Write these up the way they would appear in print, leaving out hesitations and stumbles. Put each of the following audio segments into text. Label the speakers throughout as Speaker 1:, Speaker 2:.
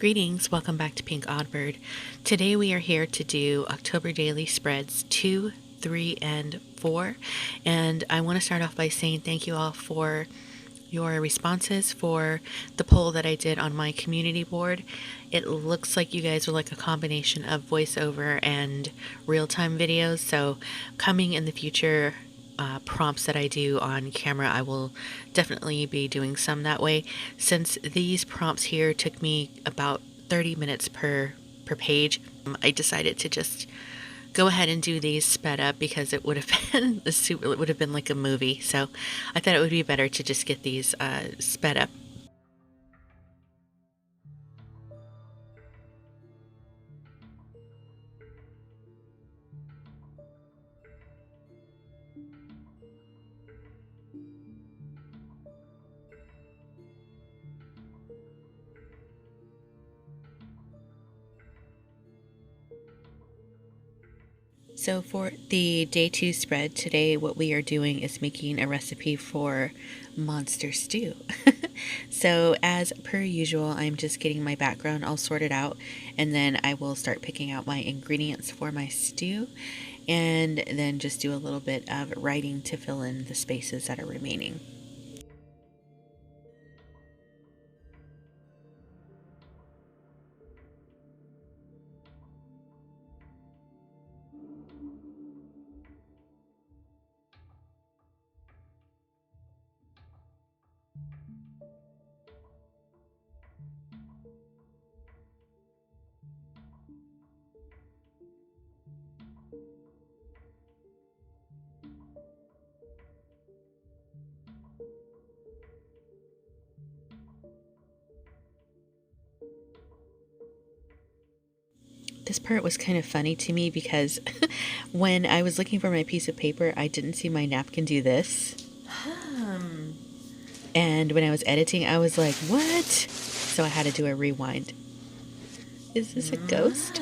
Speaker 1: Greetings, welcome back to PinkOddBird. Today we are here to do October daily spreads 2, 3, and 4. And I want to start off by saying thank you all for your responses for the poll that I did on my community board. It looks like you guys are like a combination of voiceover and real-time videos, so coming in the future prompts that I do on camera, I will definitely be doing some that way. Since these prompts here took me about 30 minutes per page, I decided to just go ahead and do these sped up because it would have been it would have been like a movie. So I thought it would be better to just get these sped up. So for the day 2 spread today, what we are doing is making a recipe for monster stew. So as per usual, I'm just getting my background all sorted out, and then I will start picking out my ingredients for my stew, and then just do a little bit of writing to fill in the spaces that are remaining. This part was kind of funny to me because when I was looking for my piece of paper, I didn't see my napkin do this. And when I was editing, I was like, what? So I had to do a rewind. Is this a ghost?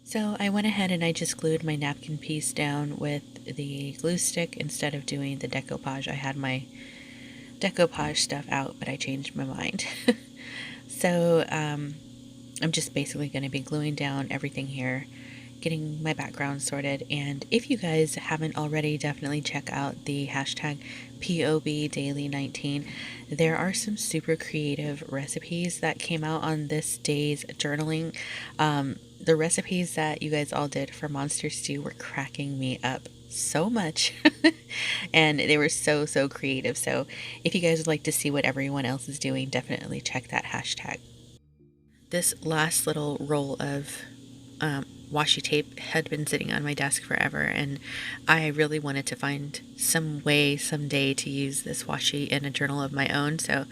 Speaker 1: So I went ahead and I just glued my napkin piece down with the glue stick instead of doing the decoupage. I had my decoupage stuff out, but I changed my mind. So I'm just basically going to be gluing down everything here, getting my background sorted. And if you guys haven't already, definitely check out the hashtag POBDaily19. There are some super creative recipes that came out on this day's journaling. The recipes that you guys all did for Monster Stew were cracking me up so much. And they were so creative. So if you guys would like to see what everyone else is doing, definitely check that hashtag. This last little roll of washi tape had been sitting on my desk forever, and I really wanted to find some way someday to use this washi in a journal of my own, so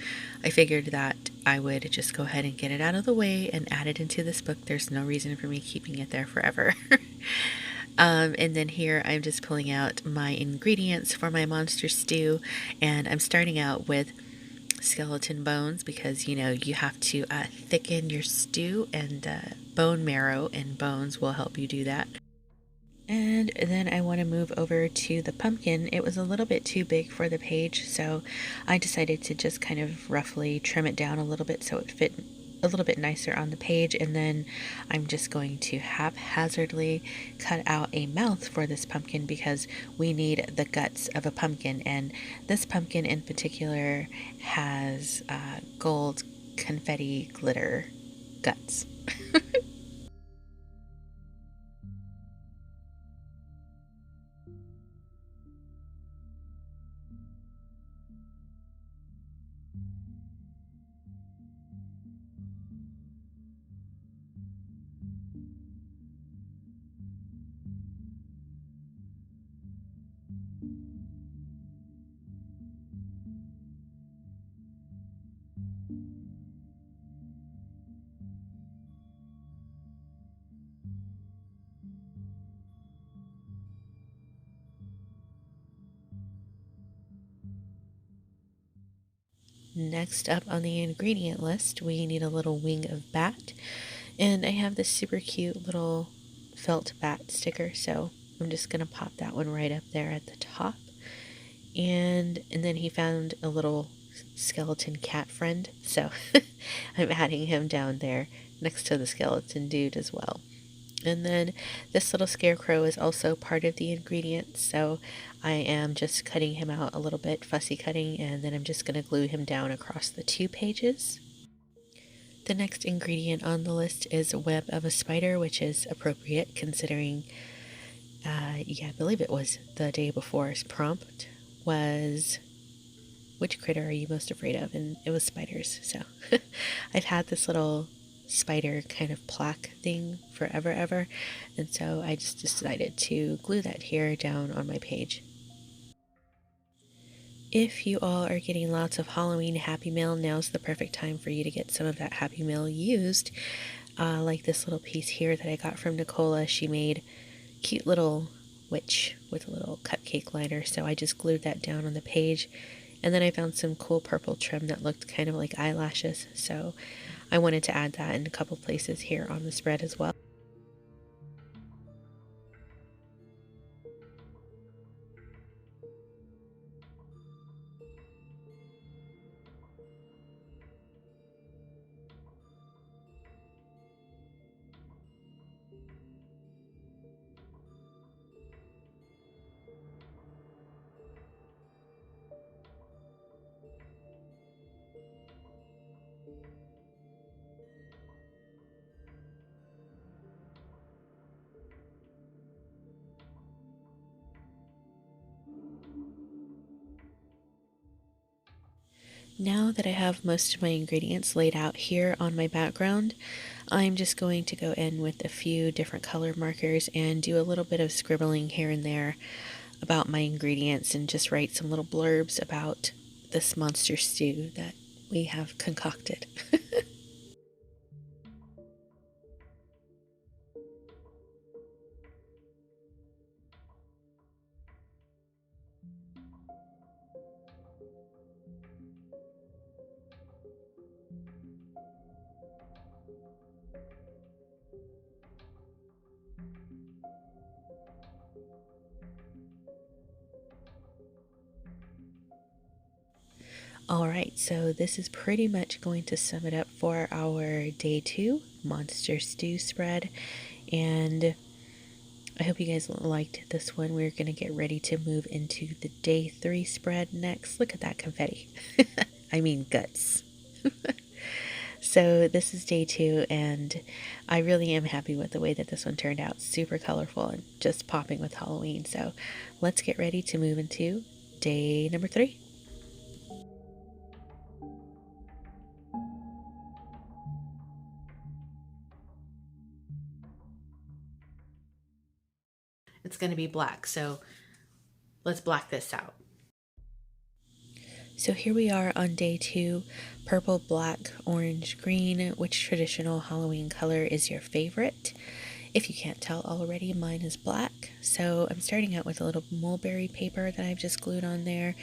Speaker 1: I figured that I would just go ahead and get it out of the way and add it into this book. There's no reason for me keeping it there forever. And then here I'm just pulling out my ingredients for my monster stew, and I'm starting out with skeleton bones because you know you have to thicken your stew, and bone marrow and bones will help you do that. And then I want to move over to the pumpkin. It was a little bit too big for the page, so I decided to just kind of roughly trim it down a little bit so it fit a little bit nicer on the page. And then I'm just going to haphazardly cut out a mouth for this pumpkin because we need the guts of a pumpkin, and this pumpkin in particular has gold confetti glitter guts. Next up on the ingredient list, we need a little wing of bat. And I have this super cute little felt bat sticker, so I'm just going to pop that one right up there at the top. And then he found a little skeleton cat friend, so I'm adding him down there next to the skeleton dude as well. And then this little scarecrow is also part of the ingredients, so I am just cutting him out a little bit, fussy cutting, and then I'm just going to glue him down across the 2 pages. The next ingredient on the list is a web of a spider, which is appropriate considering, I believe it was the day before's prompt was, which critter are you most afraid of? And it was spiders. So I've had this little spider kind of plaque thing forever ever, and so I just decided to glue that here down on my page. If you all are getting lots of Halloween Happy Mail, now's the perfect time for you to get some of that Happy Mail used. Like this little piece here that I got from Nicola. She made a cute little witch with a little cupcake liner, so I just glued that down on the page. And then I found some cool purple trim that looked kind of like eyelashes, so I wanted to add that in a couple places here on the spread as well. Now that I have most of my ingredients laid out here on my background, I'm just going to go in with a few different color markers and do a little bit of scribbling here and there about my ingredients and just write some little blurbs about this monster stew that we have concocted. Alright, so this is pretty much going to sum it up for our day 2 monster stew spread, and I hope you guys liked this one. We're going to get ready to move into the day 3 spread next. Look at that confetti. I mean guts. So this is day 2, and I really am happy with the way that this one turned out. Super colorful and just popping with Halloween. So let's get ready to move into day number 3. It's going to be black, so let's black this out. So here we are on day 2, purple, black, orange, green. Which traditional Halloween color is your favorite? If you can't tell already, mine is black. So I'm starting out with a little mulberry paper that I've just glued on there.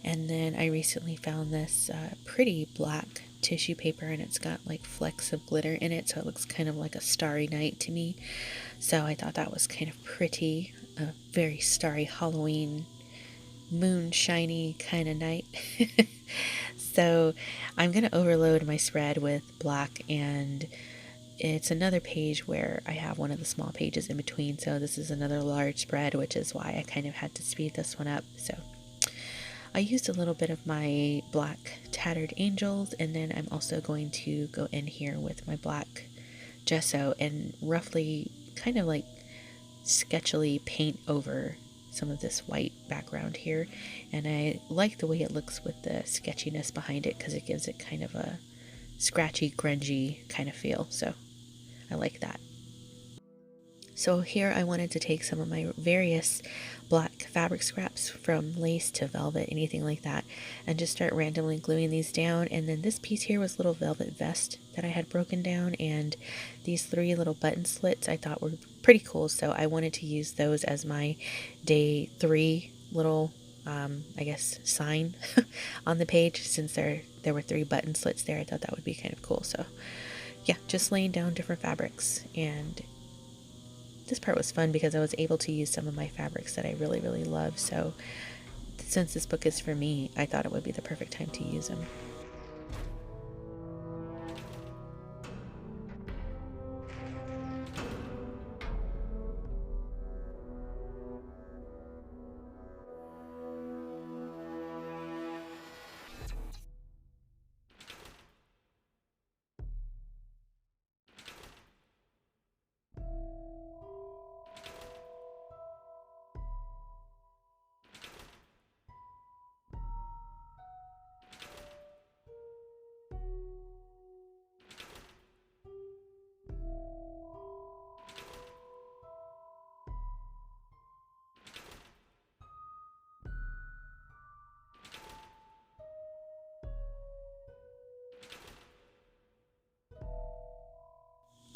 Speaker 1: And then I recently found this pretty black tissue paper, and it's got like flecks of glitter in it, so it looks kind of like a starry night to me. So I thought that was kind of pretty, a very starry Halloween moonshiny kind of night. So I'm going to overload my spread with black, and it's another page where I have one of the small pages in between, so this is another large spread, which is why I kind of had to speed this one up. So I used a little bit of my black tattered angels, and then I'm also going to go in here with my black gesso and roughly kind of like sketchily paint over some of this white background here. And I like the way it looks with the sketchiness behind it because it gives it kind of a scratchy, grungy kind of feel. So I like that. So here I wanted to take some of my various black fabric scraps from lace to velvet, anything like that, and just start randomly gluing these down. And then this piece here was a little velvet vest that I had broken down, and these 3 little button slits I thought were pretty cool, so I wanted to use those as my day 3 little I guess sign on the page. Since there were 3 button slits there, I thought that would be kind of cool. So yeah, just laying down different fabrics. And this part was fun because I was able to use some of my fabrics that I really, really love. So since this book is for me, I thought it would be the perfect time to use them.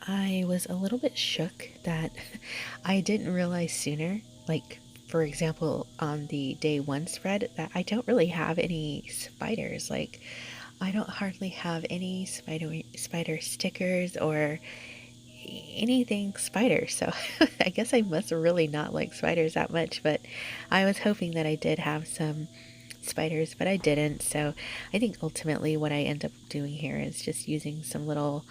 Speaker 1: I was a little bit shook that I didn't realize sooner, like for example on the day 1 spread, that I don't really have any spiders. Like I don't hardly have any spider stickers or anything spider. So I guess I must really not like spiders that much, but I was hoping that I did have some spiders, but I didn't. So I think ultimately what I end up doing here is just using some little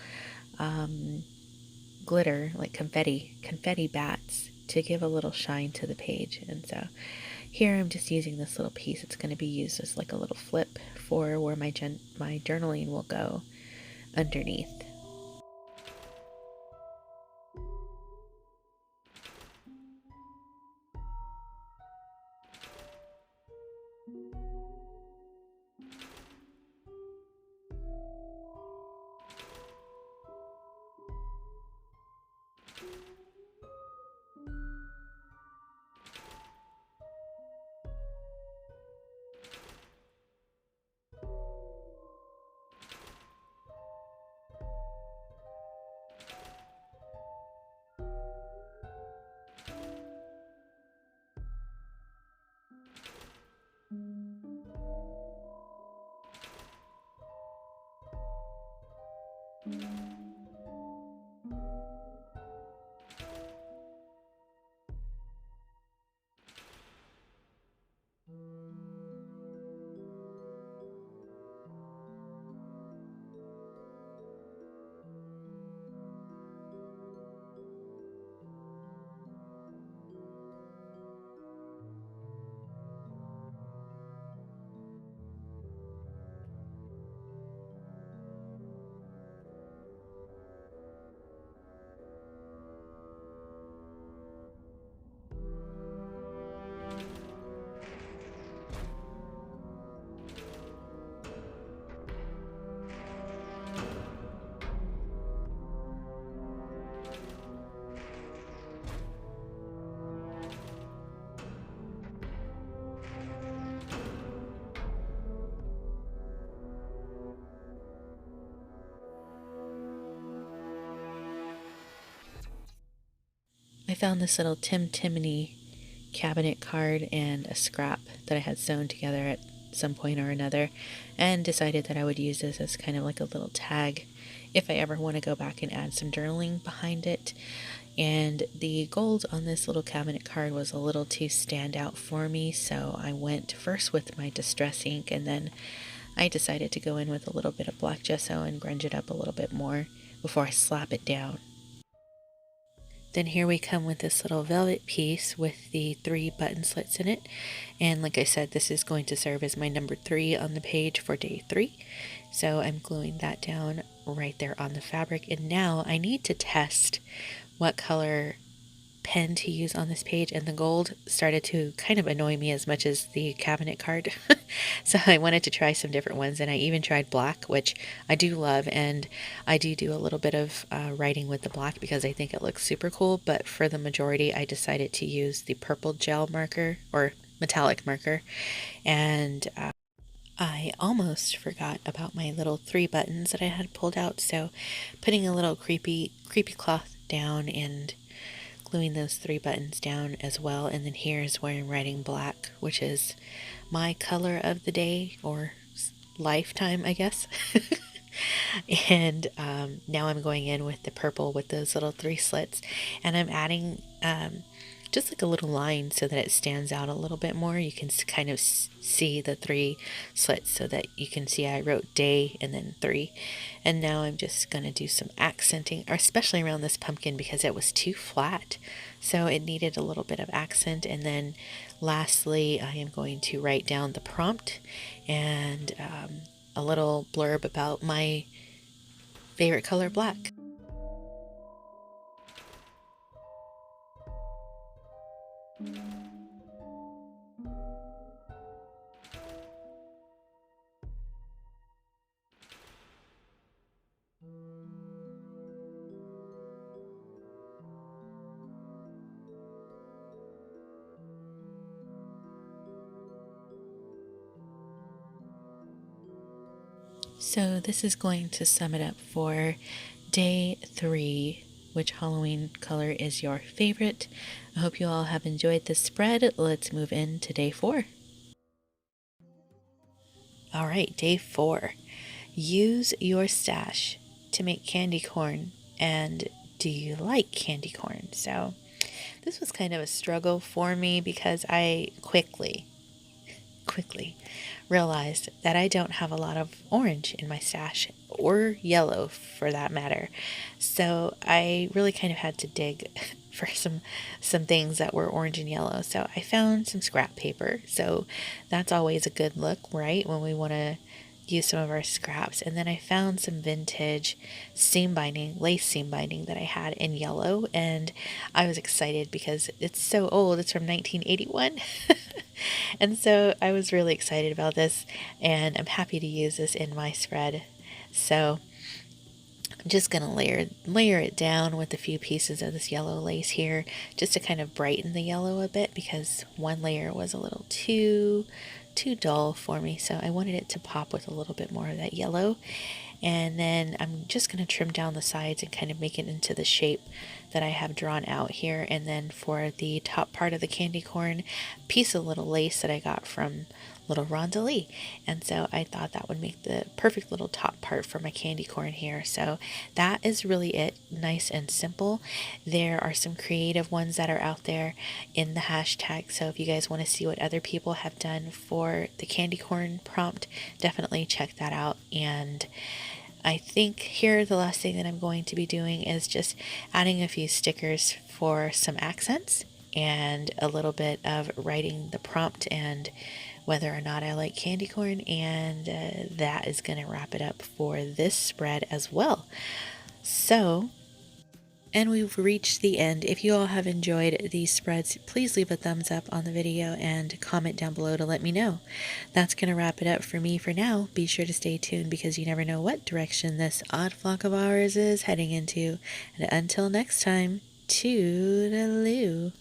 Speaker 1: glitter, like confetti bats, to give a little shine to the page. And so here I'm just using this little piece. It's going to be used as like a little flip for where my journaling will go underneath. I found this little Tim Timony cabinet card and a scrap that I had sewn together at some point or another, and decided that I would use this as kind of like a little tag if I ever want to go back and add some journaling behind it. And the gold on this little cabinet card was a little too stand out for me, so I went first with my distress ink, and then I decided to go in with a little bit of black gesso and grunge it up a little bit more before I slap it down. Then here we come with this little velvet piece with the 3 button slits in it. And like I said, this is going to serve as my number 3 on the page for day 3. So I'm gluing that down right there on the fabric. And now I need to test what color pen to use on this page, and the gold started to kind of annoy me as much as the cabinet card. So I wanted to try some different ones, and I even tried black, which I do love, and I do a little bit of writing with the black because I think it looks super cool. But for the majority, I decided to use the purple gel marker or metallic marker. And I almost forgot about my little 3 buttons that I had pulled out, so putting a little creepy cloth down and gluing those 3 buttons down as well. And then here's where I'm writing black, which is my color of the day or lifetime, I guess. And now I'm going in with the purple with those little 3 slits, and I'm adding just like a little line so that it stands out a little bit more. You can kind of see the 3 slits so that you can see I wrote day and then 3. And now I'm just going to do some accenting, or especially around this pumpkin because it was too flat. So it needed a little bit of accent. And then lastly, I am going to write down the prompt and a little blurb about my favorite color, black. So this is going to sum it up for day 3. Which Halloween color is your favorite? I hope you all have enjoyed this spread. Let's move into day 4. All right, day 4. Use your stash to make candy corn. And do you like candy corn? So this was kind of a struggle for me because I quickly realized that I don't have a lot of orange in my stash, or yellow for that matter. So I really kind of had to dig for some things that were orange and yellow. So I found some scrap paper. So that's always a good look, right? When we want to use some of our scraps. And then I found some vintage seam binding, lace seam binding that I had in yellow, and I was excited because it's so old. It's from 1981. And so I was really excited about this, and I'm happy to use this in my spread. So I'm just going to layer it down with a few pieces of this yellow lace here just to kind of brighten the yellow a bit, because one layer was a little too dull for me, so I wanted it to pop with a little bit more of that yellow. And then I'm just going to trim down the sides and kind of make it into the shape that I have drawn out here. And then for the top part of the candy corn, piece of little lace that I got from Little Rondelie. And so I thought that would make the perfect little top part for my candy corn here. So that is really it. Nice and simple. There are some creative ones that are out there in the hashtag. So if you guys want to see what other people have done for the candy corn prompt, definitely check that out. And I think here the last thing that I'm going to be doing is just adding a few stickers for some accents and a little bit of writing the prompt and whether or not I like candy corn, and that is going to wrap it up for this spread as well. So, and we've reached the end. If you all have enjoyed these spreads, please leave a thumbs up on the video and comment down below to let me know. That's going to wrap it up for me for now. Be sure to stay tuned because you never know what direction this odd flock of ours is heading into. And until next time, toodaloo.